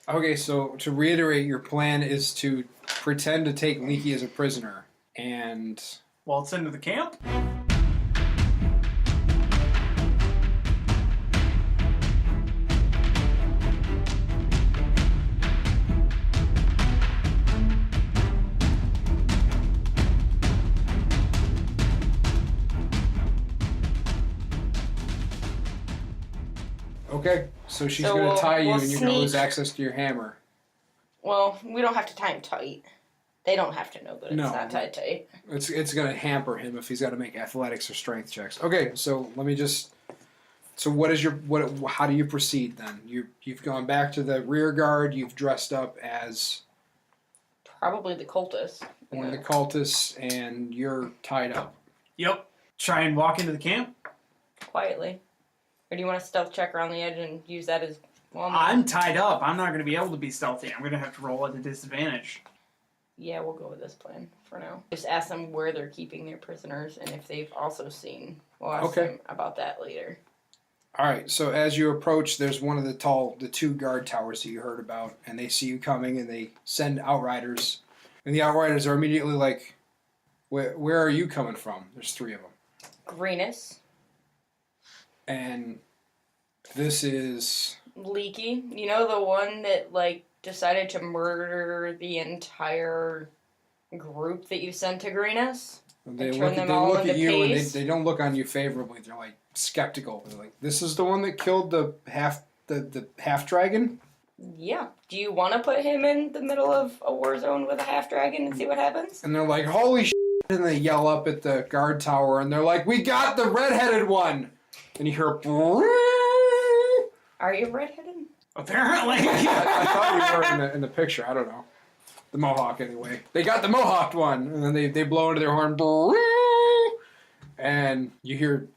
Okay, so to reiterate, your plan is to pretend to take Leaky as a prisoner and waltz into the camp? Okay, so she's going to tie you and you're going to lose sneak. access to your hammer. Well, we don't have to tie him tight. They don't have to know that it's not tied tight. It's going to hamper him if he's got to make athletics or strength checks. Okay, so let me just... So what is your... How do you proceed then? You've gone back to the rear guard. You've dressed up as... Probably the cultists. One of the cultists, and you're tied up. Yep. Try and walk into the camp? Quietly. Or do you want to stealth check around the edge and use that as... Well, I'm tied up. I'm not going to be able to be stealthy. I'm going to have to roll at a disadvantage. Yeah, we'll go with this plan for now. Just ask them where they're keeping their prisoners and if they've also seen. We'll ask them about that later. All right, so as you approach, there's one of the two guard towers that you heard about, and they see you coming, and they send outriders. And the outriders are immediately like, where are you coming from? There's 3 of them. Greenus. And this is... Leaky. You know the one that, like, decided to murder the entire group that you sent to Greenus? They look at you, and they don't look on you favorably. They're, like, skeptical. They're like, this is the one that killed the half-dragon? Yeah. Do you want to put him in the middle of a war zone with a half-dragon and see what happens? And they're like, holy shit, and they yell up at the guard tower, and they're like, we got the red-headed one! And you hear... Are you redheaded? Apparently. I thought you were in the picture. I don't know. The Mohawk, anyway. They got the Mohawked one, and then they blow into their horn, and you hear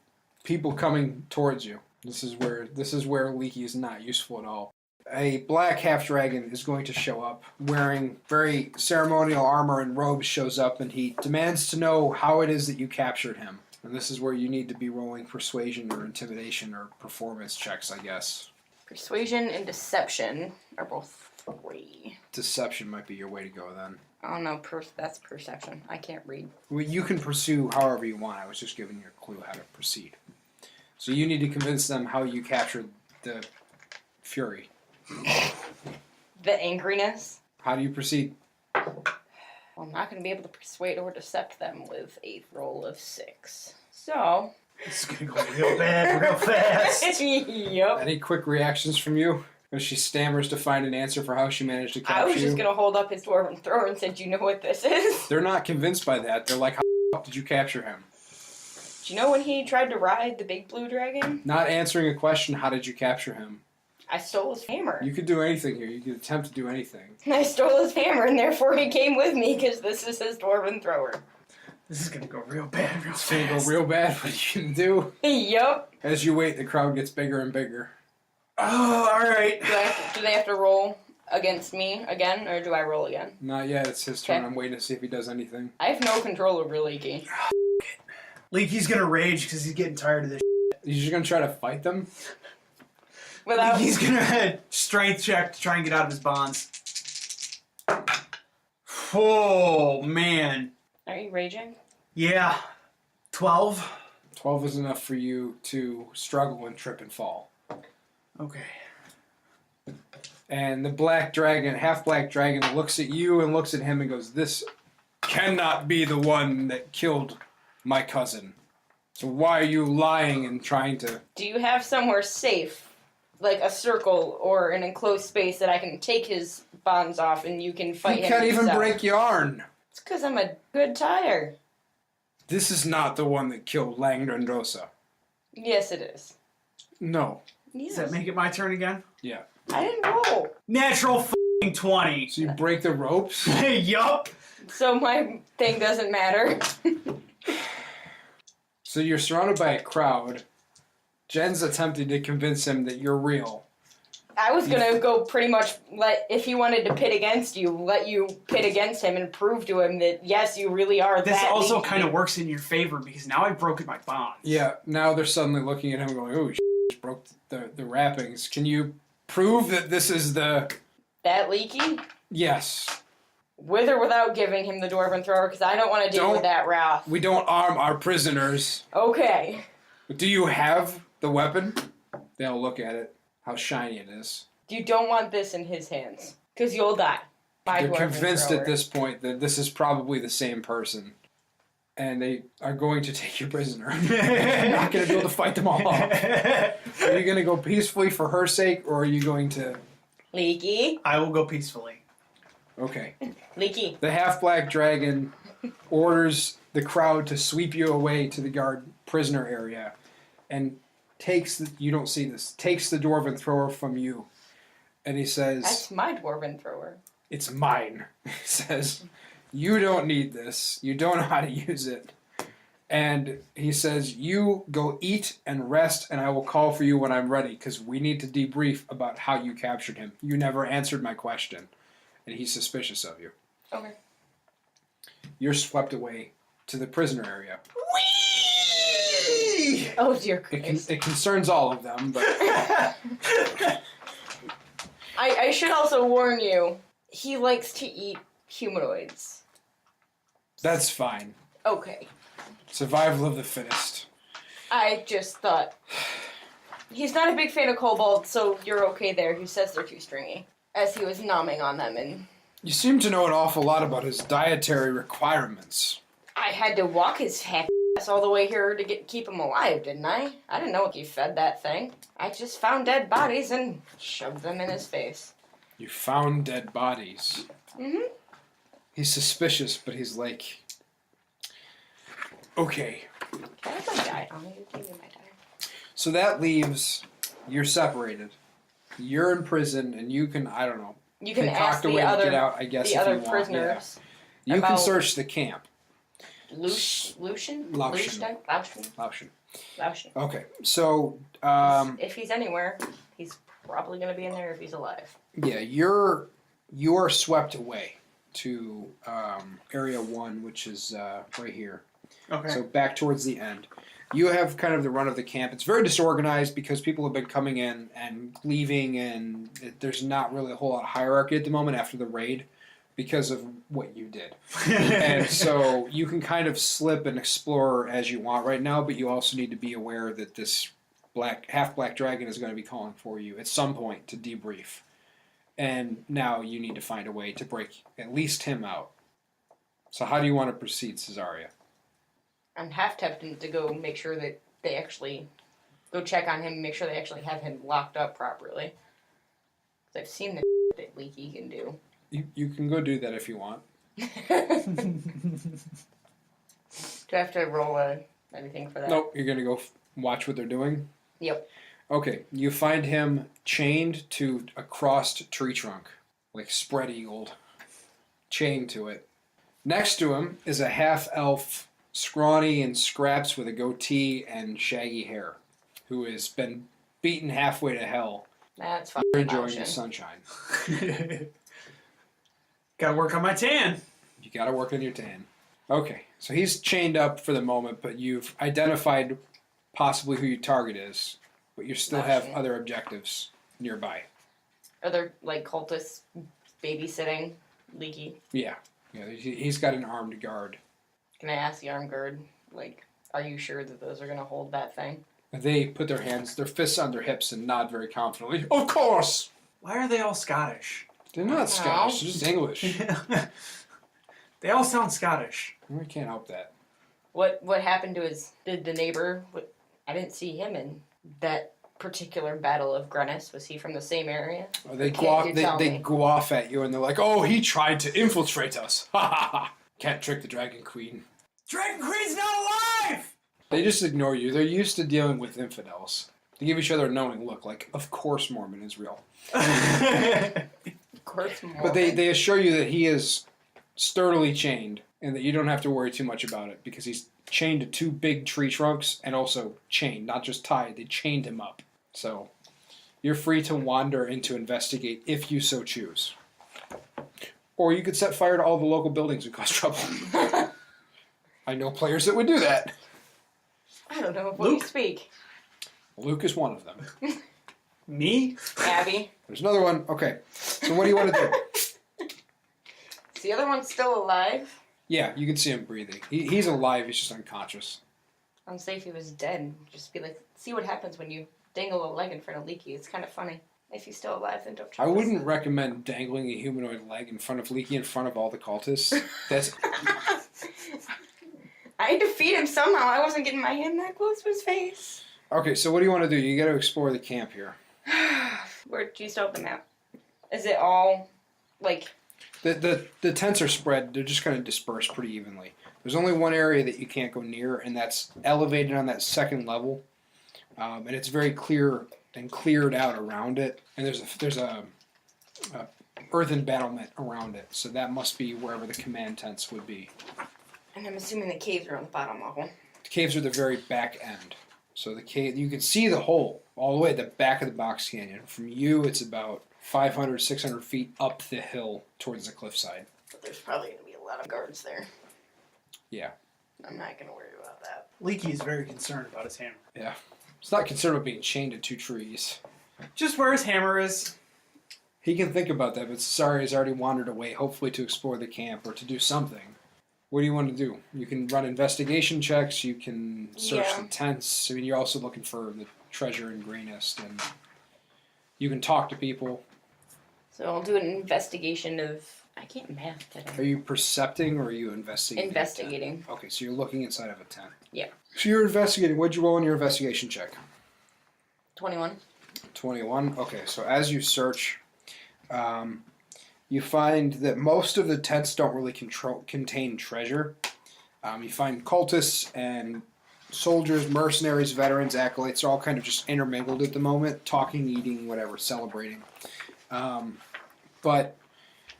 people coming towards you. This is where Leaky is not useful at all. A black half-dragon is going to show up, wearing very ceremonial armor and robes, shows up, and he demands to know how it is that you captured him. And this is where you need to be rolling persuasion or intimidation or performance checks, I guess. Persuasion and deception are both 3. Deception might be your way to go then. Oh no, that's perception. I can't read. Well, you can pursue however you want. I was just giving you a clue how to proceed. So you need to convince them how you captured the fury. The angriness? How do you proceed? Well, I'm not going to be able to persuade or decept them with a roll of 6. So... This is going to go real bad real fast. Yep. Any quick reactions from you? As she stammers to find an answer for how she managed to capture you. I was just going to hold up his dwarven thrower and say, do you know what this is? They're not convinced by that. They're like, how the fuck did you capture him? Do you know when he tried to ride the big blue dragon? Not answering a question, how did you capture him? I stole his hammer. You could do anything here. You could attempt to do anything. I stole his hammer, and therefore he came with me, because this is his dwarven thrower. This is going to go real bad real It's fast. going to go real bad. What are you going to do? Yup. As you wait, the crowd gets bigger and bigger. Oh, alright. Do they have to roll against me again, or do I roll again? Not yet. It's his turn. Okay. I'm waiting to see if he does anything. I have no control over Leaky. Leaky's going to rage because he's getting tired of this. You're just going to try to fight them? Without... Leaky's going to strength check to try and get out of his bonds. Oh, man. Are you raging? Yeah. 12. 12 is enough for you to struggle and trip and fall. Okay. And the black dragon, half-black dragon, looks at you and looks at him and goes, this cannot be the one that killed my cousin. So why are you lying and trying to... Do you have somewhere safe, like a circle or an enclosed space that I can take his bonds off and you can fight him? You can't even yourself? break yarn. It's because I'm a good tire. This is not the one that killed Langdondosa. Yes, it is. No. Yes. Does that make it my turn again? Yeah. I didn't roll. Natural f***ing 20. So you break the ropes? Yup. So my thing doesn't matter. So you're surrounded by a crowd. Jen's attempting to convince him that you're real. I was going to go pretty much if he wanted to pit against you, let you pit against him and prove to him that, yes, you really are This that also Leaky. kind of works in your favor because now I've broken my bonds. Yeah, now they're suddenly looking at him going, oh, broke the wrappings. Can you prove that this is the... That Leaky? Yes. With or without giving him the dwarven thrower, because I don't want to deal with that wrath. We don't arm our prisoners. Okay. Do you have the weapon? They'll look at it. How shiny it is. You don't want this in his hands, because you'll die. They're convinced at this point that this is probably the same person. And they are going to take your prisoner. You're not going to be able to fight them all off. Are you going to go peacefully for her sake, or are you going to... Leaky? I will go peacefully. Okay. Leaky. The half-black dragon orders the crowd to sweep you away to the guard prisoner area and takes the... You don't see this. Takes the dwarven thrower from you. And he says... That's my dwarven thrower. It's mine. He says... You don't need this. You don't know how to use it. And he says, you go eat and rest, and I will call for you when I'm ready, because we need to debrief about how you captured him. You never answered my question, and he's suspicious of you. Okay. You're swept away to the prisoner area. Whee! Oh, dear Christ. It concerns all of them, but... I should also warn you, he likes to eat humanoids. That's fine. Okay. Survival of the fittest. I just thought... He's not a big fan of kobolds, so you're okay there. He says they're too stringy. As he was nomming on them, and... You seem to know an awful lot about his dietary requirements. I had to walk his happy ass all the way here to keep him alive, didn't I? I didn't know what you fed that thing. I just found dead bodies and shoved them in his face. You found dead bodies. Mm-hmm. He's suspicious, but he's like, okay. Can I have my die? Oh, you gave me my die. So that leaves, you're separated. You're in prison, and you can, I don't know, You can concoct ask a way the to other, get out, I guess, the if other you want. prisoners. Yeah. You can about- search the camp. Lucian? Laushin. Laushin. Okay, so, If he's anywhere, he's probably going to be in there if he's alive. yeah, you're swept away to Area 1, which is right here. Okay. So back towards the end. You have kind of the run of the camp. It's very disorganized because people have been coming in and leaving, and there's not really a whole lot of hierarchy at the moment after the raid because of what you did. And so you can kind of slip and explore as you want right now, but you also need to be aware that this half-black dragon is going to be calling for you at some point to debrief. And now you need to find a way to break at least him out. So how do you want to proceed, Cezzaria? I'm half tempted to go make sure that they actually go check on him and make sure they actually have him locked up properly. Because I've seen the that Leaky can do. You can go do that if you want. Do I have to roll anything for that? Nope, you're going to go watch what they're doing? Yep. Okay, you find him chained to a crossed tree trunk, like spread-eagled, chained to it. Next to him is a half-elf, scrawny and scraps with a goatee and shaggy hair, who has been beaten halfway to hell. That's fucking You're enjoying option. the sunshine. Gotta work on my tan. You gotta work on your tan. Okay, so he's chained up for the moment, but you've identified possibly who your target is, but you still have Gotcha. other objectives nearby. Are there, like, cultists babysitting Leaky? Yeah, he's got an armed guard. Can I ask the armed guard, like, are you sure that those are going to hold that thing? They put their fists on their hips and nod very confidently. Of course! Why are they all Scottish? They're not Scottish, they're just English. They all sound Scottish. We can't help that. What happened to the neighbor? I didn't see him in that particular battle of Grennis. Was he from the same area? They Can't you tell they me? go off at you and they're like, oh, he tried to infiltrate us. Ha ha ha. Can't trick the Dragon Queen. Dragon Queen's not alive! They just ignore you. They're used to dealing with infidels. They give each other a knowing look, like, of course Mormon is real. Of course, more. But they assure you that he is sturdily chained and that you don't have to worry too much about it because he's chained to two big tree trunks and also chained, not just tied. They chained him up. So you're free to wander and to investigate if you so choose. Or you could set fire to all the local buildings and cause trouble. I know players that would do that. I don't know of what you Luke? speak. Luke is one of them. Me? Abby. There's another one. Okay. So what do you want to do? Is the other one still alive? Yeah, you can see him breathing. He's alive. He's just unconscious. I'd say if he was dead, just be like, see what happens when you dangle a leg in front of Leaky. It's kind of funny. If he's still alive, then don't try I this. wouldn't recommend dangling a humanoid leg in front of Leaky in front of all the cultists. That's I had to feed him somehow. I wasn't getting my hand that close to his face. okay. So what do you want to do? You got to explore the camp here. Where do you start the map? Is it all like? The tents are spread. They're just kind of dispersed pretty evenly. There's only one area that you can't go near, and that's elevated on that second level, and it's very clear and cleared out around it. And there's a earthen battlement around it, so that must be wherever the command tents would be. And I'm assuming the caves are on the bottom level. The caves are the very back end, so the cave you can see the hole all the way at the back of the box canyon. From you, it's about 500, 600 feet up the hill towards the cliffside. But there's probably going to be a lot of guards there. Yeah. I'm not going to worry about that. Leaky is very concerned about his hammer. Yeah. He's not concerned about being chained to 2 trees. Just where his hammer is. He can think about that, but Cezzaria has already wandered away, hopefully to explore the camp or to do something. What do you want to do? You can run investigation checks, you can search the tents. I mean, you're also looking for the treasure in Greenest, and you can talk to people. So I'll do an investigation of... I can't math today. Are you percepting or are you investigating? Investigating. Okay, so you're looking inside of a tent. Yeah. So you're investigating. What'd you roll in your investigation check? 21. 21. Okay, so as you search, you find that most of the tents don't really contain treasure. You find cultists and soldiers, mercenaries, veterans, acolytes are all kind of just intermingled at the moment, talking, eating, whatever, celebrating. But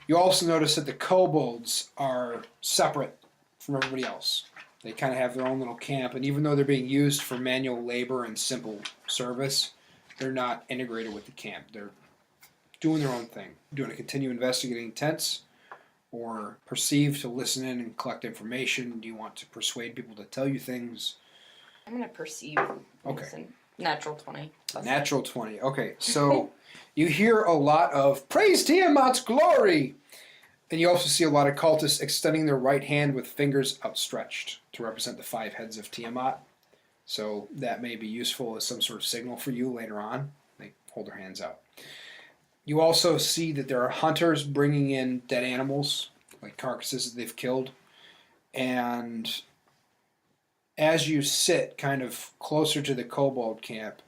you also notice that the kobolds are separate from everybody else. They kind of have their own little camp, and even though they're being used for manual labor and simple service, they're not integrated with the camp. They're doing their own thing. Do you want to continue investigating tents, or perceive to listen in and collect information? Do you want to persuade people to tell you things? I'm going to perceive. Okay. Listen. Natural 20. Natural 20. Okay, so you hear a lot of, "Praise Tiamat's glory!" And you also see a lot of cultists extending their right hand with fingers outstretched to represent the 5 heads of Tiamat. So that may be useful as some sort of signal for you later on. They hold their hands out. You also see that there are hunters bringing in dead animals, like carcasses that they've killed. And as you sit kind of closer to the kobold camp,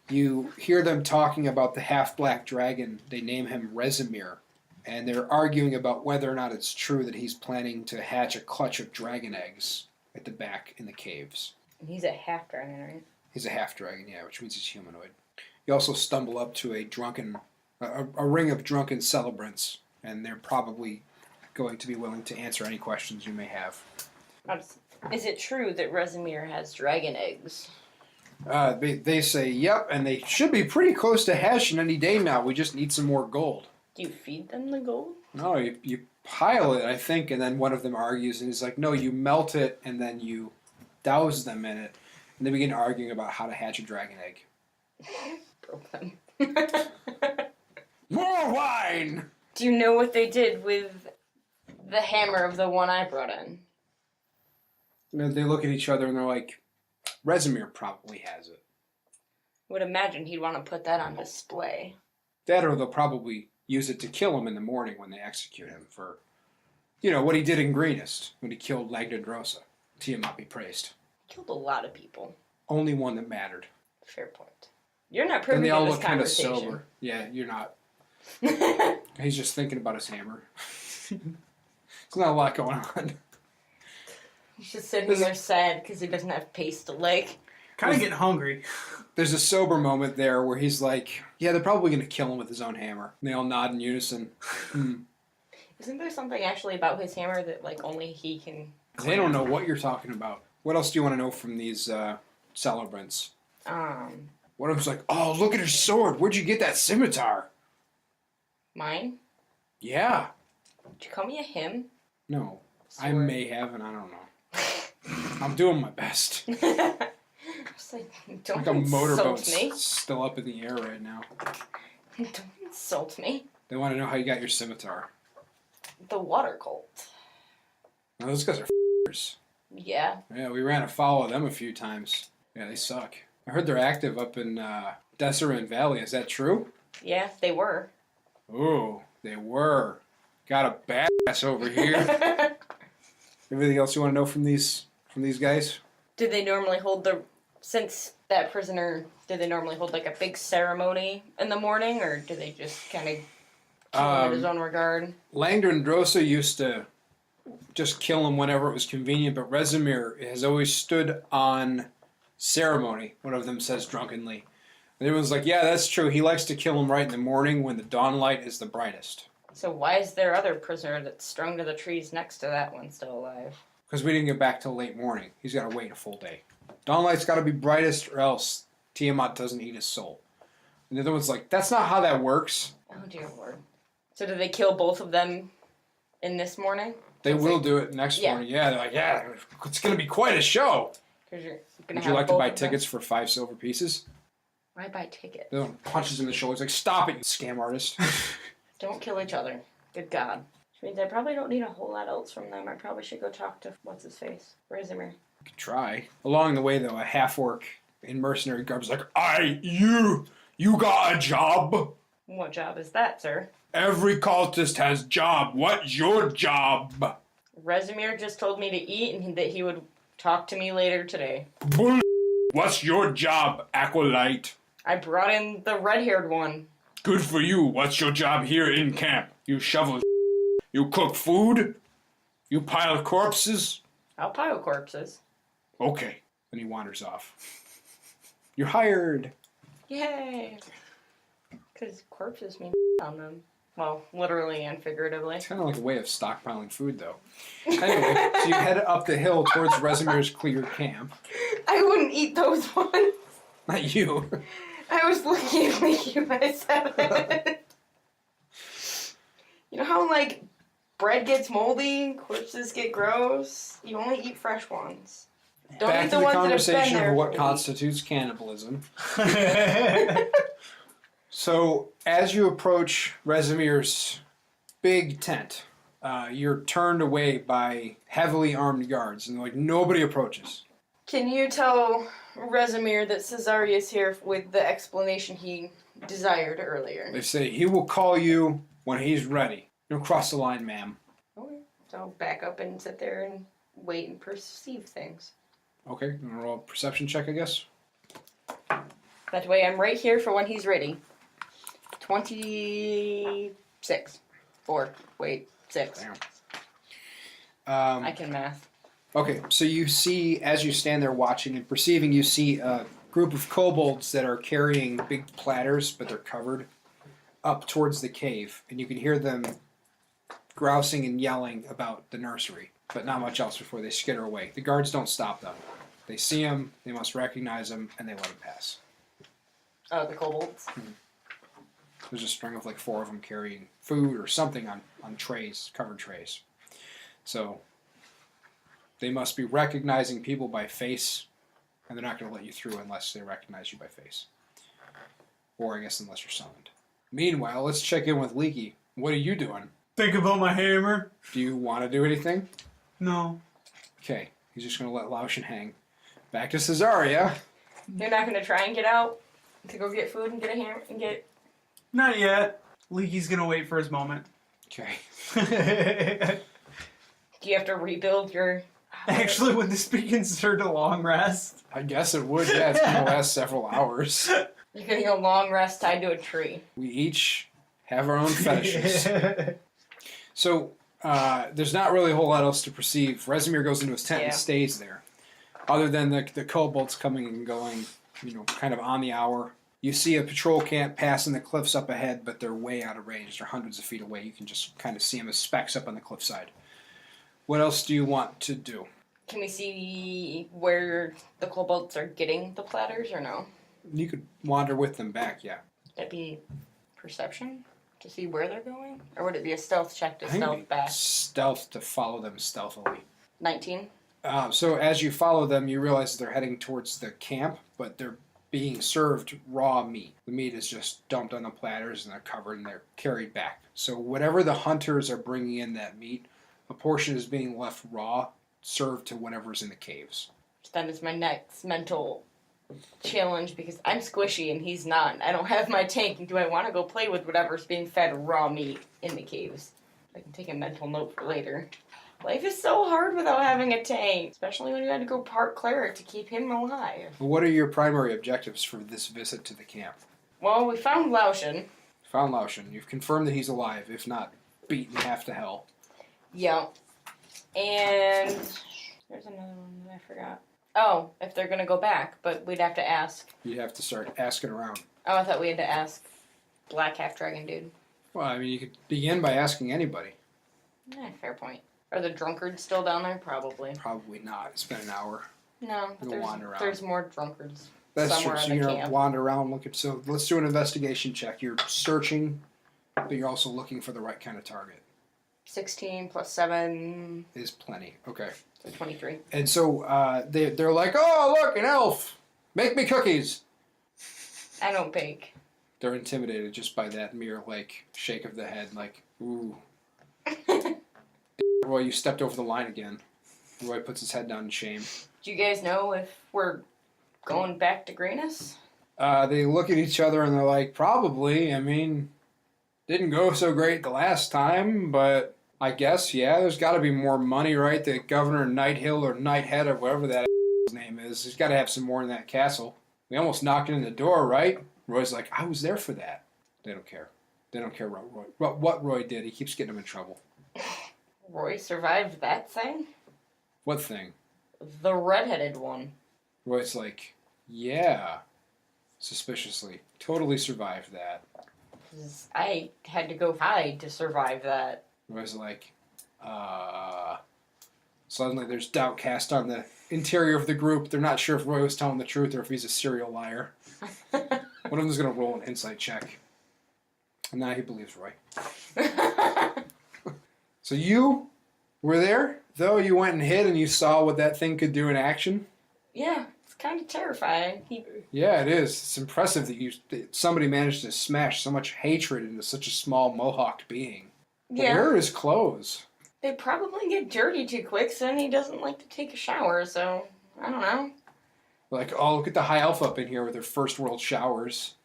you hear them talking about the half-black dragon. They name him Rezimir. And they're arguing about whether or not it's true that he's planning to hatch a clutch of dragon eggs at the back in the caves. He's a half dragon, right? He's a half-dragon, yeah, which means he's humanoid. You also stumble up to a ring of drunken celebrants, and they're probably going to be willing to answer any questions you may have. Is it true that Rezimir has dragon eggs? They say, yep, and they should be pretty close to hatching any day now. We just need some more gold. Do you feed them the gold? No, you pile it, I think, and then one of them argues, and he's like, no, you melt it, and then you douse them in it, and they begin arguing about how to hatch a dragon egg. Broke them. More wine! Do you know what they did with the hammer of the one I brought in? And they look at each other, and they're like, Rezimir probably has it. Would imagine he'd want to put that on display. That, or they'll probably use it to kill him in the morning when they execute him for, what he did in Greenest when he killed Lagdadrosa. Tiamat be praised. He killed a lot of people. Only one that mattered. Fair point. You're not privy And they to all this look kind of conversation. sober. Yeah, you're not. He's just thinking about his hammer. There's not a lot going on. He's just sitting there sad because he doesn't have pace to lick. Kind of getting hungry. There's a sober moment there where he's like, yeah, they're probably going to kill him with his own hammer. And they all nod in unison. Isn't there something actually about his hammer that only he can... They don't know what you're talking about. What else do you want to know from these celebrants? One of them's like, oh, look at his sword. Where'd you get that scimitar? Mine? Yeah. Did you call me a him? No. Sword. I may have, and I don't know. I'm doing my best. I was like, don't Like a insult motorboat's me. still up in the air right now. Don't insult me. They want to know how you got your scimitar. The water cult. Now, those guys are f***ers. Yeah. Yeah, we ran afoul of them a few times. Yeah, they suck. I heard they're active up in Deseret Valley. Is that true? Yeah, they were. Ooh, they were. Got a badass over here. Everything else you want to know from these guys? Did they normally hold since that prisoner, did they normally hold like a big ceremony in the morning, or do they just kind of kill him in his own regard? Langdon and Drosa used to just kill him whenever it was convenient, but Rezimir has always stood on ceremony, one of them says drunkenly. And everyone's like, yeah, that's true. He likes to kill him right in the morning when the dawn light is the brightest. So why is their other prisoner that's strung to the trees next to that one still alive? Because we didn't get back till late morning. He's got to wait a full day. Dawn light's got to be brightest or else Tiamat doesn't eat his soul. And the other one's like, that's not how that works. Oh dear Lord. So did they kill both of them in this morning? They will do it next morning. Yeah, they're like, yeah, it's going to be quite a show. Would you like to buy tickets for 5 silver pieces? Why buy tickets? The one punches him in the shoulder. He's like, stop it, you scam artist. Don't kill each other. Good God. Which means I probably don't need a whole lot else from them. I probably should go talk to, what's-his-face? Rezimir. You could try. Along the way, though, a half-orc in mercenary garb's like, you got a job? What job is that, sir? Every cultist has job. What's your job? Rezimir just told me to eat and that he would talk to me later today. Bull. What's your job, acolyte? I brought in the red-haired one. Good for you. What's your job here in camp? You shovel. You cook food? You pile corpses? I'll pile corpses. Okay. Then he wanders off. You're hired. Yay! Because corpses mean on them. Well, literally and figuratively. It's kind of like a way of stockpiling food, though. Anyway, so you head up the hill towards Rezimir's cleared camp. I wouldn't eat those ones. Not you. I was looking at Leaky when I said it. You know how, like, bread gets moldy, corpses get gross? You only eat fresh ones. Don't Back eat to the the ones conversation that have been there of what for constitutes cannibalism. So, as you approach Rezimir's big tent, you're turned away by heavily armed guards, and like nobody approaches. Can you tell Rezimir that Cezzaria is here with the explanation he desired earlier? They say he will call you when he's ready. Don't cross the line, ma'am. Okay. So I'll back up and sit there and wait and perceive things. Okay, you want to roll a perception check, I guess? That way I'm right here for when he's ready. 26. 6. Damn. I can math. Okay, so you see, as you stand there watching and perceiving, you see a group of kobolds that are carrying big platters, but they're covered, up towards the cave. And you can hear them grousing and yelling about the nursery, but not much else before they skitter away. The guards don't stop them. They see them, they must recognize them, and they let them pass. Oh, the kobolds. There's a string of like 4 of them carrying food or something on trays, covered trays. So they must be recognizing people by face, and they're not going to let you through unless they recognize you by face. Or I guess unless you're summoned. Meanwhile, let's check in with Leaky. What are you doing? Think about my hammer. Do you want to do anything? No. Okay, he's just going to let Laushin hang. Back to Cezzaria. You're not going to try and get out to go get food and get a hammer and get... Not yet. Leaky's gonna wait for his moment. Okay. Do you have to rebuild your... Actually, would this be considered a long rest? I guess it would, yeah. It's going to last several hours. You're getting a long rest tied to a tree. We each have our own fetishes. So, there's not really a whole lot else to perceive. Rezimir goes into his tent and stays there. Other than the kobolds coming and going, kind of on the hour. You see a patrol camp passing the cliffs up ahead, but they're way out of range. They're hundreds of feet away. You can just kind of see them as specks up on the cliffside. What else do you want to do? Can we see where the kobolds are getting the platters or no? You could wander with them back, yeah. That'd be perception to see where they're going? Or would it be a stealth check to I think it'd stealth be back? stealth to follow them stealthily. 19? So as you follow them, you realize they're heading towards the camp, but they're being served raw meat. The meat is just dumped on the platters and they're covered and they're carried back. So whatever the hunters are bringing in that meat, a portion is being left raw, served to whatever's in the caves. That is my next mental challenge because I'm squishy and he's not. I don't have my tank. Do I want to go play with whatever's being fed raw meat in the caves? I can take a mental note for later. Life is so hard without having a tank, especially when you had to go park cleric to keep him alive. What are your primary objectives for this visit to the camp? Well, we found Laushin. Found Laushin. You've confirmed that he's alive, if not beaten half to hell. Yeah. And there's another one that I forgot. Oh, if they're going to go back, but we'd have to ask. You'd have to start asking around. Oh, I thought we had to ask Black Half Dragon dude. Well, I mean, you could begin by asking anybody. Fair point. Are the drunkards still down there? Probably. Probably not. It's been an hour. No, but Go wander around. there's more drunkards That's somewhere true. So in you're the going to camp. wander around looking. So let's do an investigation check. You're searching, but you're also looking for the right kind of target. 16 plus 7 Is plenty. Okay. so 23. And so they're like, oh, look, an elf. Make me cookies. I don't bake. They're intimidated just by that mere, like, shake of the head. Like, ooh. Roy, you stepped over the line again. Roy puts his head down in shame. Do you guys know if we're going back to Greenus? They look at each other and they're like, probably. I mean, didn't go so great the last time, but I guess, yeah, there's got to be more money, right? The Governor Nighthill or Nighthead or whatever that name is, he's got to have some more in that castle. We almost knocked it in the door, right? Roy's like, I was there for that. They don't care. They don't care what Roy did. He keeps getting them in trouble. Roy survived that thing? What thing? The redheaded one. Roy's like, yeah. Suspiciously. Totally survived that. 'Cause I had to go hide to survive that. Roy's like, Suddenly there's doubt cast on the interior of the group. They're not sure if Roy was telling the truth or if he's a serial liar. One of them is going to roll an insight check. And now he believes Roy. So you were there, though? You went and hid and you saw what that thing could do in action? Yeah, it's kind of terrifying. Yeah, it is. It's impressive that somebody managed to smash so much hatred into such a small mohawked being. But Yeah. where are his clothes? They probably get dirty too quick, and he doesn't like to take a shower, so I don't know. Like, oh, look at the high elf up in here with their first world showers.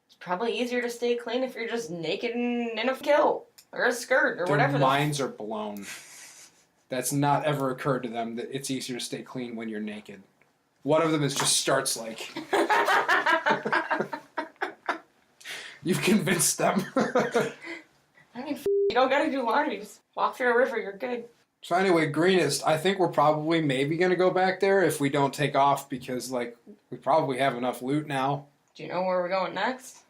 It's probably easier to stay clean if you're just naked and in a kilt or a skirt or Their whatever. minds are blown. That's not ever occurred to them that it's easier to stay clean when you're naked. One of them is just starts like, you've convinced them. I mean, you don't gotta do laundry. Just walk through a river, you're good. So anyway, Greenest, I think we're probably maybe going to go back there if we don't take off because, like, we probably have enough loot now. Do you know where we're going next?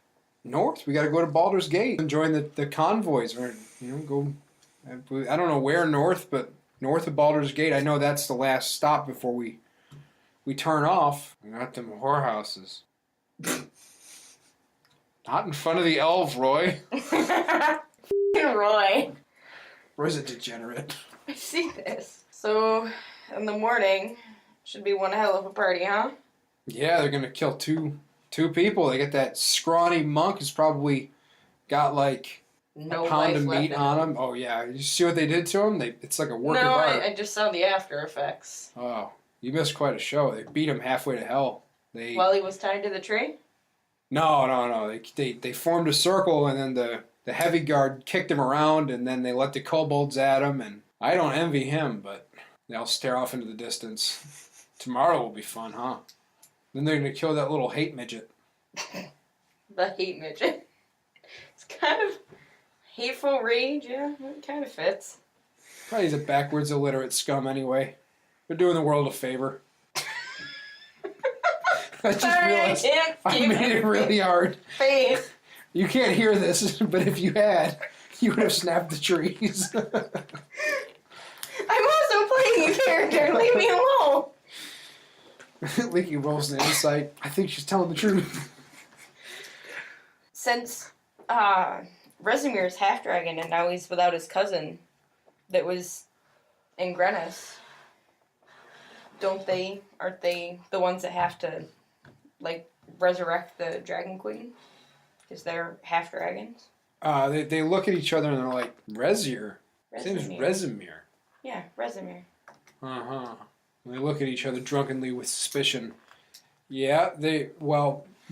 North. We got to go to Baldur's Gate and join the convoys. Or, go. I don't know where north, but north of Baldur's Gate. I know that's the last stop before we turn off. Not them whorehouses. Not in front of the elves, Roy. Roy. Roy's a degenerate. I see this. So, in the morning, should be one hell of a party, huh? Yeah, they're gonna kill two people. They get that scrawny monk who's probably got like No a pound life of left meat in on him. him. Oh yeah, you see what they did to him? It's like a work of No, art. I just saw the after effects. Oh, you missed quite a show. They beat him halfway to hell. While he was tied to the tree? No. They formed a circle, and then the heavy guard kicked him around, and then they let the kobolds at him. And I don't envy him, but they'll stare off into the distance. Tomorrow will be fun, huh? Then they're gonna kill that little hate midget. The hate midget. It's kind of hateful rage, yeah. It kind of fits. Probably he's a backwards illiterate scum anyway. They're doing the world a favor. I just Sorry, realized I can't I keep made it really hard. Face. You can't hear this, but if you had, you would have snapped the trees. I'm also playing a character. Leave me alone. Leaky rolls an insight. I think she's telling the truth. Since Resumir's half-dragon and now he's without his cousin that was in Grennis, aren't they the ones that have to, like, resurrect the Dragon Queen? Because they're half dragons. They look at each other and they're like, Rezier? His name's Rezimir. Yeah, Rezimir. Uh-huh. They look at each other drunkenly with suspicion. Yeah,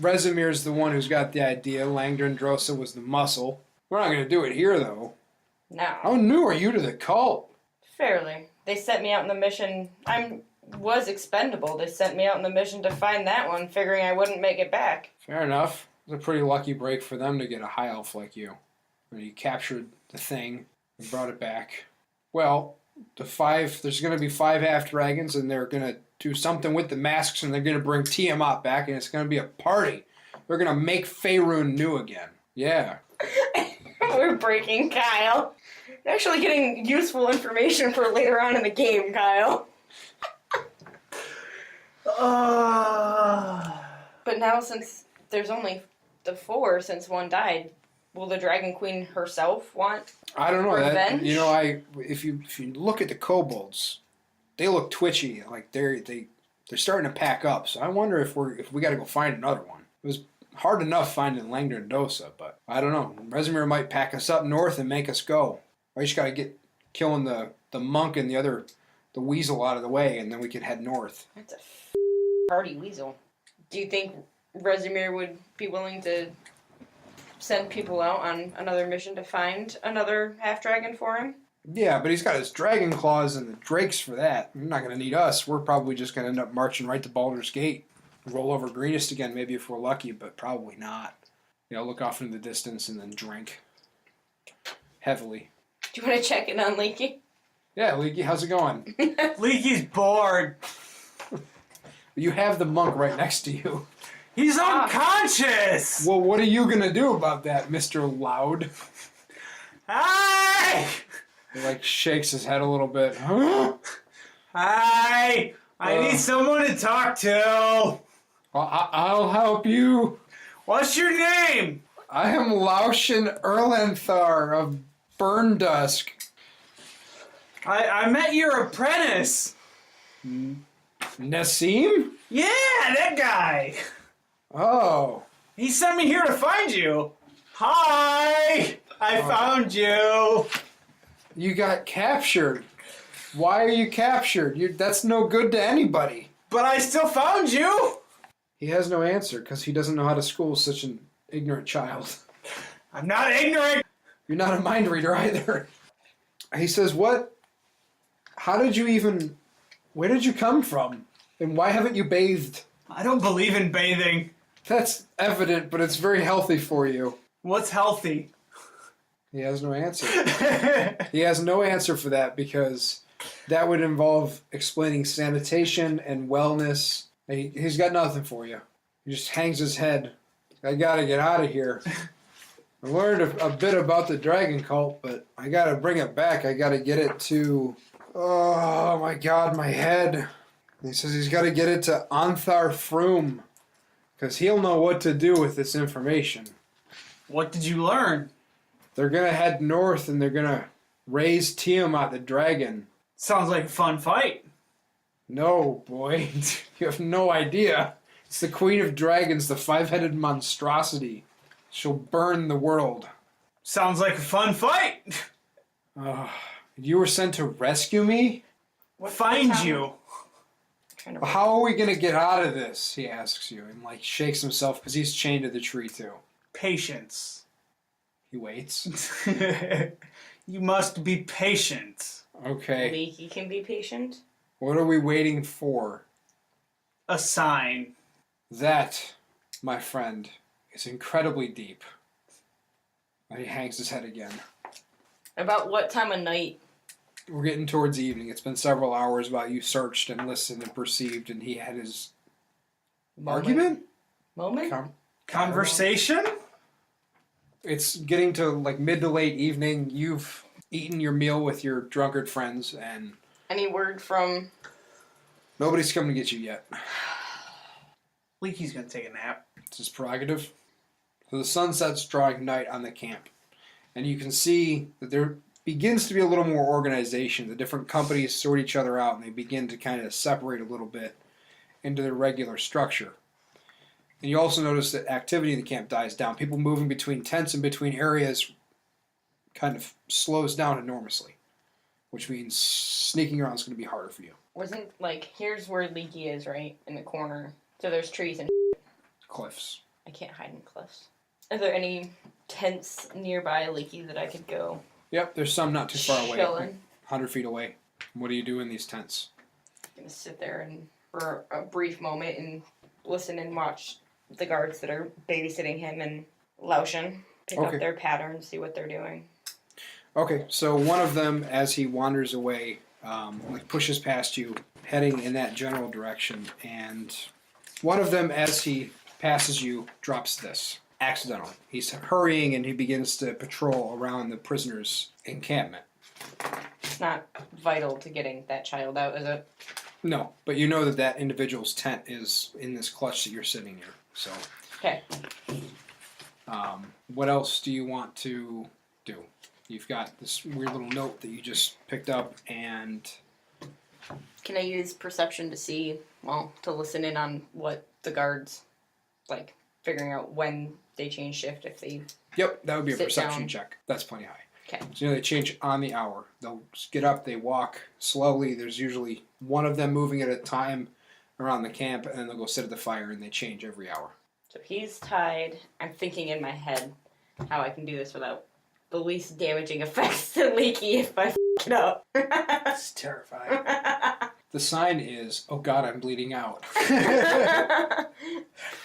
Rezimir's the one who's got the idea. Langdor Drosa was the muscle. We're not going to do it here, though. No. How new are you to the cult? Fairly. They sent me out on the mission. I was expendable. They sent me out on the mission to find that one, figuring I wouldn't make it back. Fair enough. It was a pretty lucky break for them to get a high elf like you. When you captured the thing and brought it back. Well, there's going to be 5 half-dragons, and they're going to do something with the masks, and they're going to bring Tiamat back, and it's going to be a party. They're going to make Faerun new again. Yeah. We're breaking Kyle. You're actually getting useful information for later on in the game, Kyle. But now, since there's only the 4 since one died, will the Dragon Queen herself want I don't know. revenge? If you look at the kobolds, they look twitchy. Like they're starting to pack up. So I wonder if we got to go find another one. It was hard enough finding Langdor and Dosa, but I don't know. Rezimir might pack us up north and make us go. I just got to get killing the monk and the weasel out of the way, and then we can head north. That's a party weasel. Do you think Rezimir would be willing to send people out on another mission to find another half-dragon for him? Yeah, but he's got his dragon claws and the drakes for that. You're not going to need us. We're probably just going to end up marching right to Baldur's Gate. Roll over Greenest again, maybe if we're lucky, but probably not. Look off into the distance and then drink. Heavily. Do you want to check in on Leaky? Yeah, Leaky, how's it going? Leaky's bored. You have the monk right next to you. He's unconscious! Well, what are you going to do about that, Mr. Loud? Hi! He, shakes his head a little bit. Huh? Hi! I need someone to talk to. I'll help you. What's your name? I am Laushin Erlanthar of Burndusk. I met your apprentice. Nassim? Yeah, that guy. Oh. He sent me here to find you. Hi! I found you. You got captured. Why are you captured? That's no good to anybody. But I still found you. He has no answer because he doesn't know how to school such an ignorant child. I'm not ignorant. You're not a mind reader either. He says, what? How did you even... Where did you come from? And why haven't you bathed? I don't believe in bathing. That's evident, but it's very healthy for you. What's healthy? He has no answer. He has no answer for that because that would involve explaining sanitation and wellness. He's got nothing for you. He just hangs his head. I gotta get out of here. I learned a bit about the dragon cult, but I gotta bring it back. I gotta get it to... Oh my god, my head. He says he's gotta get it to Anthar Froom, because he'll know what to do with this information. What did you learn? They're gonna head north and they're gonna raise Tiamat the dragon. Sounds like a fun fight. No, boy. You have no idea. It's the Queen of Dragons, the 5-headed monstrosity. She'll burn the world. Sounds like a fun fight. You were sent to rescue me? Find you. Well, how are we going to get out of this? He asks you and shakes himself because he's chained to the tree too. Patience. He waits. You must be patient. Okay. Leaky can be patient. What are we waiting for? A sign. That, my friend, is incredibly deep. And he hangs his head again. About what time of night? We're getting towards evening. It's been several hours while you searched and listened and perceived, and he had his argument? Moment? Conversation? It's getting to mid to late evening. You've eaten your meal with your drunkard friends, and Any word from... nobody's coming to get you yet. Leaky's gonna take a nap. It's his prerogative. So the sun sets, drawing night on the camp. And you can see that there begins to be a little more organization. The different companies sort each other out, and they begin to kind of separate a little bit into their regular structure. And you also notice that activity in the camp dies down. People moving between tents and between areas kind of slows down enormously, which means sneaking around is going to be harder for you. Wasn't, like, here's where Leaky is, right? In the corner. So there's trees and Cliffs. I can't hide in cliffs. Are there any tents nearby Leaky that I could go? Yep, there's some not too far away. Chilling. 100 feet away. What do you do in these tents? I'm gonna sit there and for a brief moment and listen and watch the guards that are babysitting him and Laotian. Pick up their patterns, see what they're doing. Okay, so one of them, as he wanders away, like pushes past you, heading in that general direction, and one of them, as he passes you, drops this accidentally. He's hurrying and he begins to patrol around the prisoners' encampment. It's not vital to getting that child out, is it? No, but you know that that individual's tent is in this clutch that you're sitting in. So, okay. What else do you want to do? You've got this weird little note that you just picked up, and can I use perception to see, well, to listen in on what the guards, like, figuring out when they change shift, if they yep, that would be a perception down. check. That's plenty high. Okay. So, they change on the hour. They'll get up, they walk slowly. There's usually one of them moving at a time around the camp, and then they'll go sit at the fire, and they change every hour. So he's tied. I'm thinking in my head how I can do this without the least damaging effects to Leaky if I f*** it up. It's terrifying. The sign is, "Oh God, I'm bleeding out."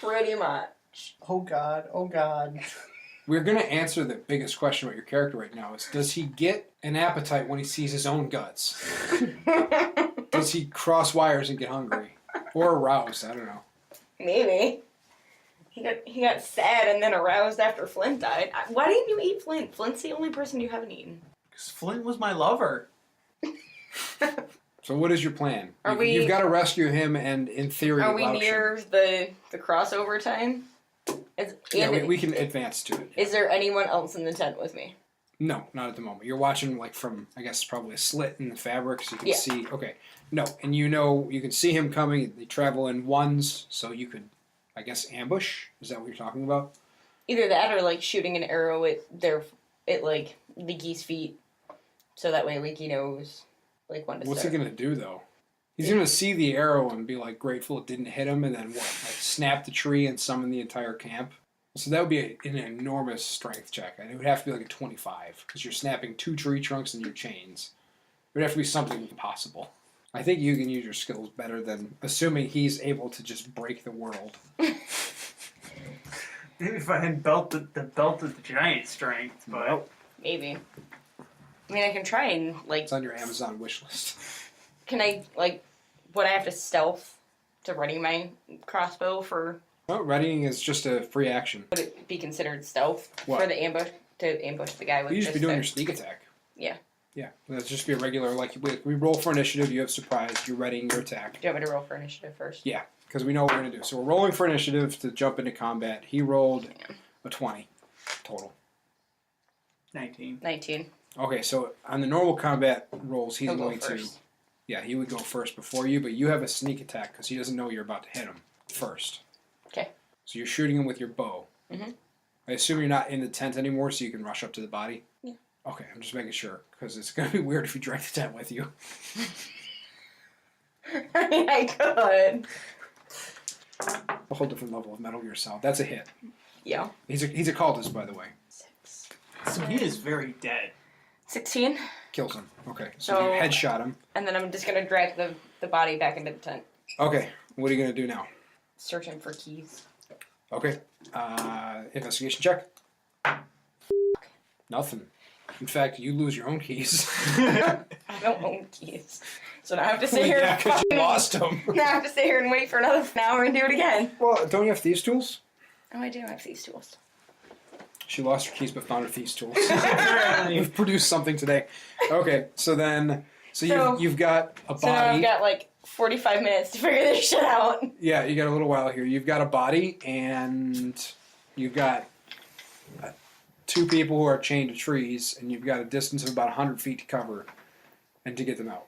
Pretty much. Oh God, oh God. We're going to answer the biggest question about your character right now is, does he get an appetite when he sees his own guts? Does he cross wires and get hungry? Or aroused? I don't know. Maybe. He got sad and then aroused after Flint died. Why didn't you eat Flint? Flint's the only person you haven't eaten. Because Flint was my lover. So what is your plan? Are You've got to rescue him, and in theory, Are we Laotian. near the crossover time? We can advance to it. Is there anyone else in the tent with me? No, not at the moment. You're watching like from, I guess, probably a slit in the fabric, so you can see. Okay, no, and you can see him coming. They travel in ones, so you could, I guess, ambush. Is that what you're talking about? Either that or like shooting an arrow at like Leaky's feet, so that way Leaky knows like when to What's start. he gonna do though? He's gonna see the arrow and be like grateful it didn't hit him, and then what? Like snap the tree and summon the entire camp. So that would be an enormous strength check. And it would have to be like a 25 because you're snapping 2 tree trunks and your chains. It would have to be something impossible. I think you can use your skills better than assuming he's able to just break the world. Maybe if I had belted the giant strength, but Nope. Maybe. I mean, I can try and like. It's on your Amazon wish list. Can I like? Would I have to stealth to ready my crossbow for? No, readying is just a free action. Would it be considered stealth What? for the ambush to ambush the guy with? You should be just doing a- your sneak attack. Yeah. Yeah, that's just be a regular, like, we roll for initiative, you have surprise, you're readying your attack. Do you want me to roll for initiative first? Yeah, because we know what we're going to do. So we're rolling for initiative to jump into combat. He rolled a 20 total. 19. 19. Okay, so on the normal combat rolls, he's He'll go going to... first. Yeah, he would go first before you, but you have a sneak attack because he doesn't know you're about to hit him first. Okay. So you're shooting him with your bow. Mm-hmm. I assume you're not in the tent anymore, so you can rush up to the body? Yeah. Okay, I'm just making sure, because it's going to be weird if you drag the tent with you. I mean, I could. A whole different level of Metal Gear Solid. That's a hit. Yeah. He's a cultist, by the way. 6. So he is very dead. 16. Kills him. Okay, so So- you headshot him. And then I'm just gonna drag the body back into the tent. Okay, what are you going to do now? Searching for keys. Okay, investigation check. Nothing. In fact, you lose your own keys. I don't own keys. So now I have to sit here Yeah, and because you fucking- lost them. Now I have to sit here and wait for another hour and do it again. Well, don't you have thieves' tools? Oh, I do have these tools. She lost her keys but found her thieves' tools. Apparently. We've produced something today. Okay, so you've got a body. So now I've got like 45 minutes to figure this shit out. Yeah, you got a little while here. You've got a body, and you've got 2 people who are chained to trees, and you've got a distance of about 100 feet to cover and to get them out.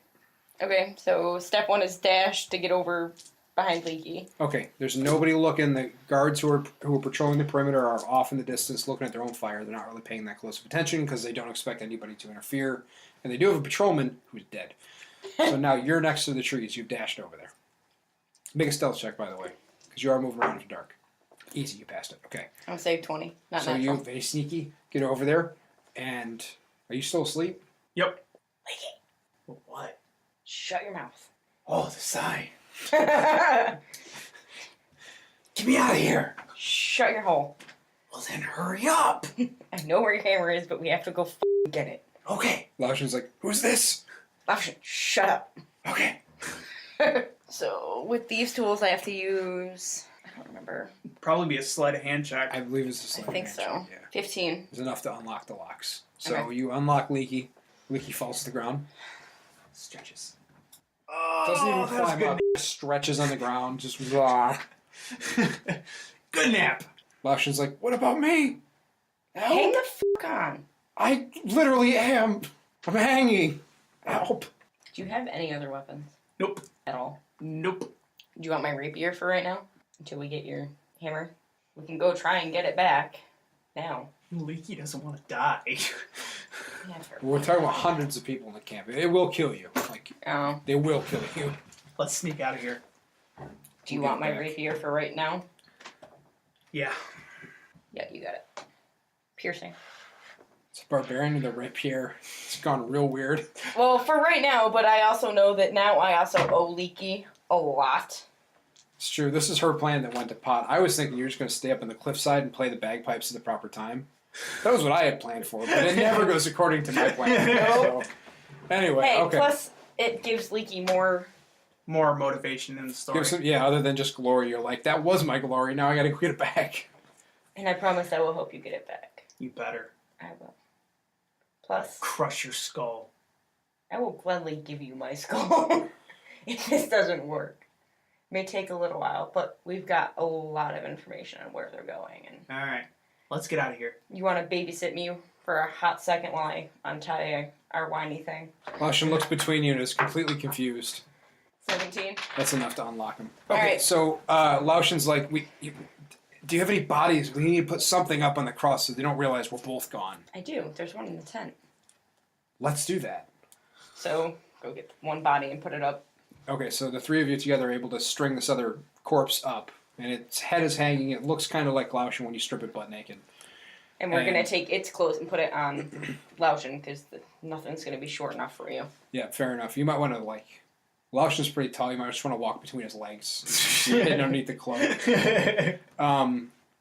Okay, so step 1 is dash to get over behind Leaky. Okay, there's nobody looking. The guards who are patrolling the perimeter are off in the distance looking at their own fire. They're not really paying that close of attention because they don't expect anybody to interfere. And they do have a patrolman who's dead. So now you're next to the trees. You've dashed over there. Make a stealth check, by the way, because you are moving around in the dark. Easy, you passed it. Okay. I'll save 20. Not So natural. you, very sneaky, get over there. And are you still asleep? Yep. Leaky, What? shut your mouth. Oh, the sign. Shut Get me out of here. your hole. Well, then hurry up. I know where your hammer is, but we have to go get it. Okay. Laoshin's like, who's this? Laoshin, shut up. Okay. So, with these tools, I have to use... I don't remember. Probably be a sleight of hand check. I believe it's a I sleight think of so. hand check, yeah. 15. It's enough to unlock the locks. So Okay. you unlock Leaky. Leaky falls to the ground. Stretches. Doesn't even that was climb good. up. Stretches on the ground. Just blah. Good nap. Laoshin's like, what about me? Hang Help! the f*** on. I literally am. I'm hanging. Help. Do you have any other weapons Nope. at all? Nope. Do you want my rapier for right now? Until we get your hammer? We can go try and get it back. Now. Leaky doesn't want to die. Never. We're talking about hundreds of people in the camp. It will kill you. Like, Oh. they will kill you. Let's sneak out of here. Do you We'll want get my it back. rapier for right now? Yeah. Yeah, you got it. Piercing. It's a barbarian with a rapier. It's gone real weird. Well, for right now, but I also know that now I also owe Leaky a lot. It's true. This is her plan that went to pot. I was thinking you were just going to stay up on the cliffside and play the bagpipes at the proper time. That was what I had planned for, but it never goes according to my plan. So, anyway, Hey, okay. plus it gives Leaky more... More motivation in the story. Give some, yeah, other than just glory. You're like, that was my glory. Now I got to get it back. And I promise I will help you get it back. You better. I will. Plus, Crush your skull. I will gladly give you my skull if this doesn't work. May take a little while, but we've got a lot of information on where they're going. And Alright. Let's get out of here. you want to babysit me for a hot second while I untie our whiny thing? Laoshin looks between you and is completely confused. 17? That's enough to unlock him. All Okay, right. so Laoshin's like, do you have any bodies? We need to put something up on the cross so they don't realize we're both gone. I do. There's one in the tent. Let's do that. So, go get one body and put it up. Okay, so the three of you together are able to string this other corpse up, and its head is hanging. It looks kind of like Laoshin when you strip it butt naked. And we're And- going to take its clothes and put it on Laoshin, because nothing's going to be short enough for you. Yeah, fair enough. You might want to, like... Laoshin's pretty tall. You might just want to walk between his legs. Hidden underneath the cloak.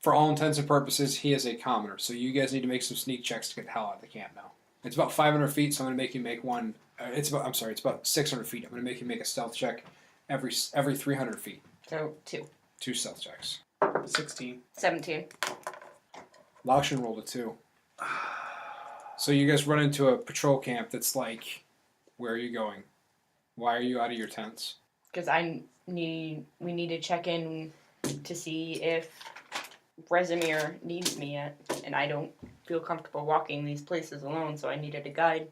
For all intents and purposes, he is a commoner. So you guys need to make some sneak checks to get the hell out of the camp now. It's about 500 feet, so I'm going to make you make one... it's about 600 feet. I'm going to make you make a stealth check every 300 feet. So, 2. 2 stealth checks. 16. 17. Laoshin rolled a 2. So you guys run into a patrol camp that's like, where are you going? Why are you out of your tents? Because we need to check in to see if Rezimir needs me yet. And I don't feel comfortable walking these places alone, so I needed a guide.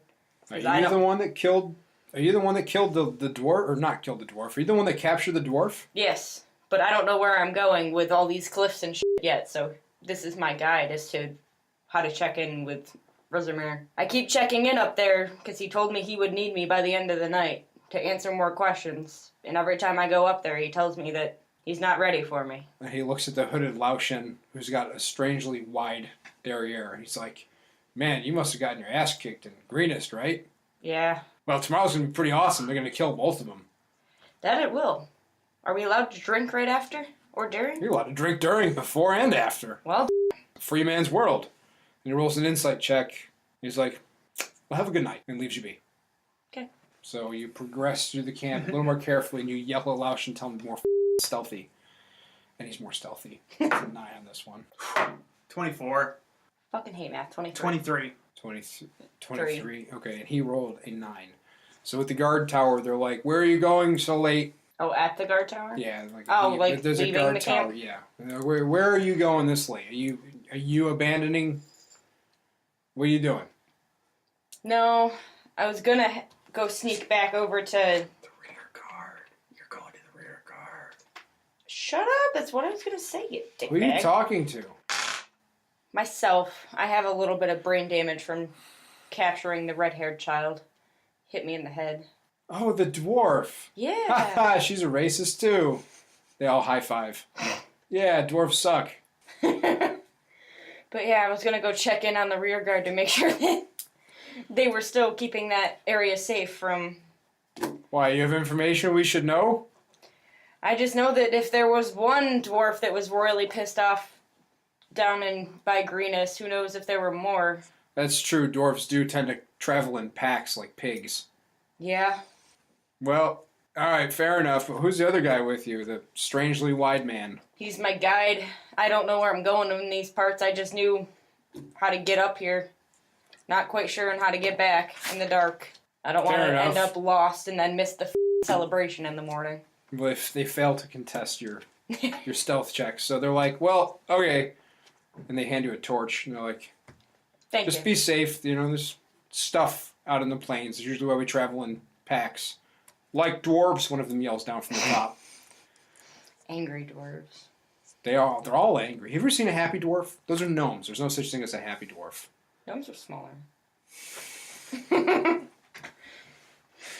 Are 'Cause I you don't- the one that killed... Are you the one that killed the dwarf? Or not killed the dwarf? Are you the one that captured the dwarf? Yes, but I don't know where I'm going with all these cliffs and shit yet, so this is my guide as to how to check in with Rezimir. I keep checking in up there because he told me he would need me by the end of the night to answer more questions. And every time I go up there, he tells me that he's not ready for me. And he looks at the hooded Laoshin, who's got a strangely wide derriere. And he's like, man, you must have gotten your ass kicked in Greenest, right? Yeah, Well, tomorrow's going to be pretty awesome. They're going to kill both of them. that it will. Are we allowed to drink right after? Or during? You're allowed to drink during, before, and after. Well, Free man's world. And he rolls an insight check. He's like, well, have a good night, and leaves you be. Okay. So you progress through the camp a little more carefully, and you yell at Laoshin, tell him to be more stealthy. And he's more stealthy. It's a 9 on this one. 24. fucking hate math. 23. 23. 23. Okay, and he rolled a 9. So with the guard tower, they're like, where are you going so late? Oh, at the guard tower? Yeah. Like, Oh, like there's leaving a guard the tower. camp? Yeah. Where are you going this late? Are you abandoning? What are you doing? No, I was gonna go sneak back over to... The rear guard. You're going to the rear guard. Shut up. That's what I was going to say, you dickbag. Who are you talking to? Myself. I have a little bit of brain damage from capturing the red-haired child. Hit me in the head. Oh, the dwarf. Yeah. She's a racist, too. They all high-five. Yeah, dwarves suck. But yeah, I was going to go check in on the rear guard to make sure that they were still keeping that area safe from... Why, you have information we should know? I just know that if there was one dwarf that was royally pissed off down in by Greenest, who knows if there were more. That's true. Dwarves do tend to travel in packs like pigs. Yeah. Well, alright, fair enough. But who's the other guy with you? The strangely wide man. He's my guide. I don't know where I'm going in these parts. I just knew how to get up here. Not quite sure on how to get back in the dark. I don't want to end up lost and then miss the celebration in the morning. Well, if they fail to contest your stealth check. So they're like, well, okay. And they hand you a torch. And they're like, just be safe. You know, there's stuff out in the plains. It's usually why we travel in packs. Like dwarves, one of them yells down from the top. Angry dwarves. They're all angry. Have you ever seen a happy dwarf? Those are gnomes. There's no such thing as a happy dwarf. Gnomes are smaller.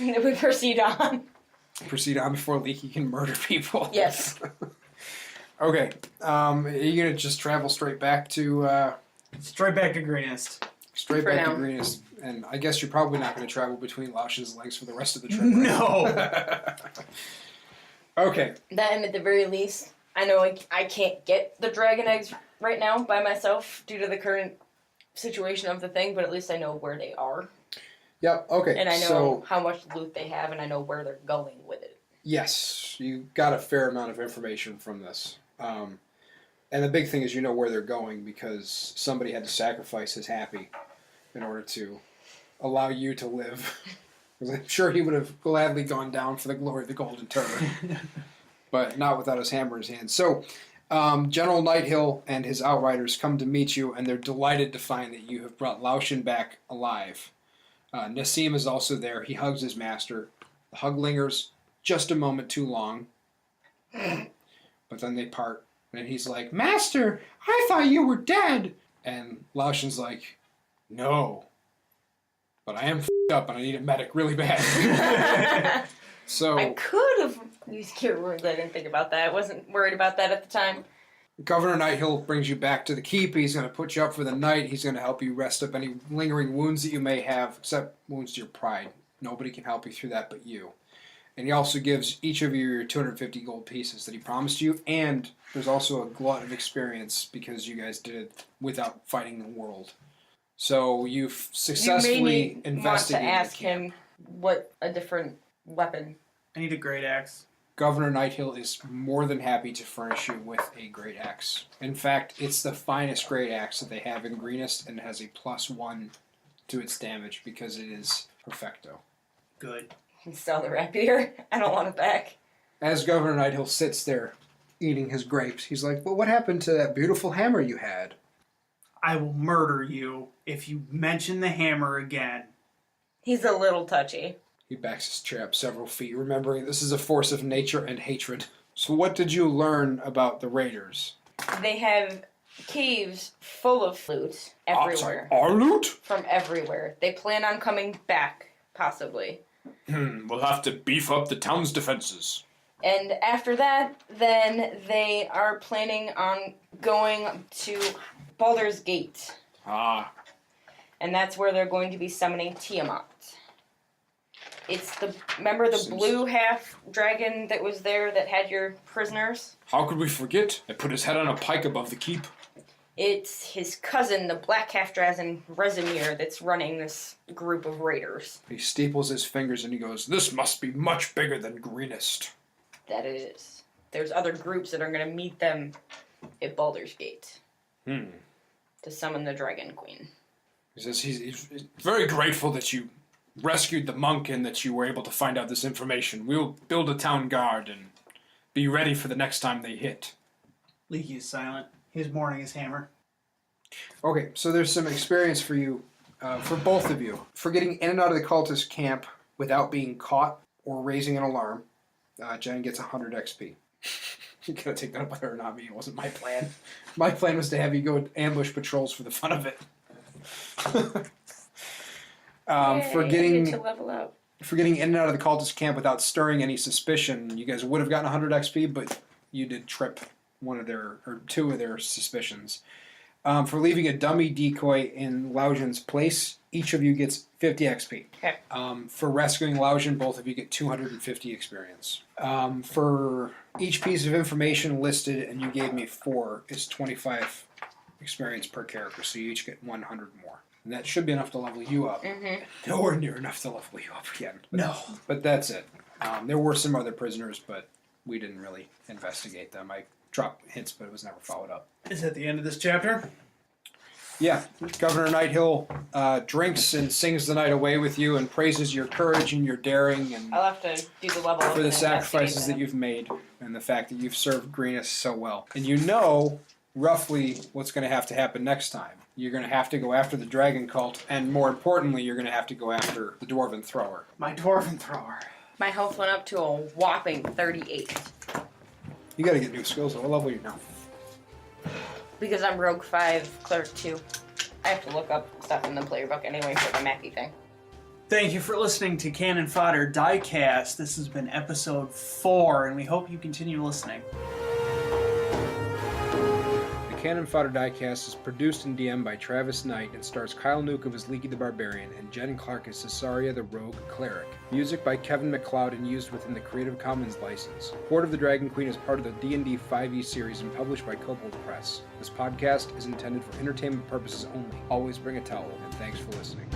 We proceed on. Proceed on before Leaky can murder people. Yes. Okay. Are you going to just travel straight back to... Straight back to Greenest. Straight back to Greenest. And I guess you're probably not going to travel between Lausch's legs for the rest of the trip. Right? No! Okay. Then, at the very least, I know I can't get the dragon eggs right now by myself due to the current situation of the thing, but at least I know where they are. Yep, okay. And I know how much loot they have, and I know where they're going with it. Yes, you got a fair amount of information from this. And the big thing is you know where they're going because somebody had to sacrifice his happy in order to allow you to live. Because I'm sure he would have gladly gone down for the glory of the Golden Turban. But not without his hammer in his hand. So, General Nighthill and his outriders come to meet you, and they're delighted to find that you have brought Laushin back alive. Nassim is also there. He hugs his master. The hug lingers just a moment too long. But then they part. And he's like, Master, I thought you were dead. And Laushin's like, no. But I am f***ed up and I need a medic really bad. So I could have used cure wounds. I didn't think about that. I wasn't worried about that at the time. Governor Nighthill brings you back to the keep. He's going to put you up for the night. He's going to help you rest up any lingering wounds that you may have, except wounds to your pride. Nobody can help you through that but you. And he also gives each of you your 250 gold pieces that he promised you, and there's also a glut of experience because you guys did it without fighting the world. So you've successfully investigated. Want to ask him what a different weapon. I need a great axe. Governor Nighthill is more than happy to furnish you with a great axe. In fact, it's the finest great axe that they have in Greenest, and it has a +1 to its damage because it is perfecto. Good. Sell the rapier. I don't want it back. As Governor Nighthill sits there eating his grapes, he's like, well, what happened to that beautiful hammer you had? I will murder you if you mention the hammer again. He's a little touchy. He backs his chair up several feet, remembering this is a force of nature and hatred. So what did you learn about the raiders? They have caves full of loot everywhere. Our loot? From everywhere. They plan on coming back, possibly. We'll have to beef up the town's defenses. And after that, then they are planning on going to Baldur's Gate. Ah. And that's where they're going to be summoning Tiamat. It's remember the blue half dragon that was there that had your prisoners? How could we forget? I put his head on a pike above the keep. It's his cousin, the black half dragon Rezimir, that's running this group of raiders. He staples his fingers and he goes, this must be much bigger than Greenest. That it is. There's other groups that are going to meet them at Baldur's Gate. To summon the Dragon Queen. He says he's very grateful that you rescued the monk and that you were able to find out this information. We'll build a town guard and be ready for the next time they hit. Leaky is silent. He's mourning his hammer. Okay, so there's some experience for you, for both of you. For getting in and out of the cultist camp without being caught or raising an alarm, Jenn gets 100 XP. You gotta take that up with her, not me. It wasn't my plan. My plan was to have you go ambush patrols for the fun of it. For Yay, getting I get to level up. for getting in and out of the cultist camp without stirring any suspicion, you guys would have gotten 100 XP, but you did trip two of their suspicions. For leaving a dummy decoy in Lausian's place, each of you gets 50 XP. Okay. For rescuing Lausian, both of you get 250 experience. For each piece of information listed, and you gave me 4, is 25 experience per character, so you each get 100 more. And that should be enough to level you up. Mm-hmm. Nowhere near enough to level you up again. No. But that's it. There were some other prisoners, but we didn't really investigate them. I dropped hints, but it was never followed up. Is that the end of this chapter? Yeah, Governor Nighthill drinks and sings the night away with you and praises your courage and your daring and I'll have to do the level up for the and sacrifices investigate that you've made and the fact that you've served Greenus so well. And you know roughly what's going to happen next time. You're going to have to go after the dragon cult, and more importantly, you're going to have to go after the dwarven thrower. My dwarven thrower. My health went up to a whopping 38. You got to get new skills. What level are you now? Because I'm Rogue 5, Cleric 2. I have to look up stuff in the player book anyway for the Mackie thing. Thank you for listening to Canon Fodder Diecast. This has been episode 4, and we hope you continue listening. The Canon Fodder Diecast is produced and DM'd by Travis Knight and stars Kyle Newcomb as Leaky the Barbarian and Jenn Clark as Cezzaria the Rogue Cleric. Music by Kevin MacLeod and used within the Creative Commons license. Hoard of the Dragon Queen is part of the D&D 5e series and published by Kobold Press. This podcast is intended for entertainment purposes only. Always bring a towel, and thanks for listening.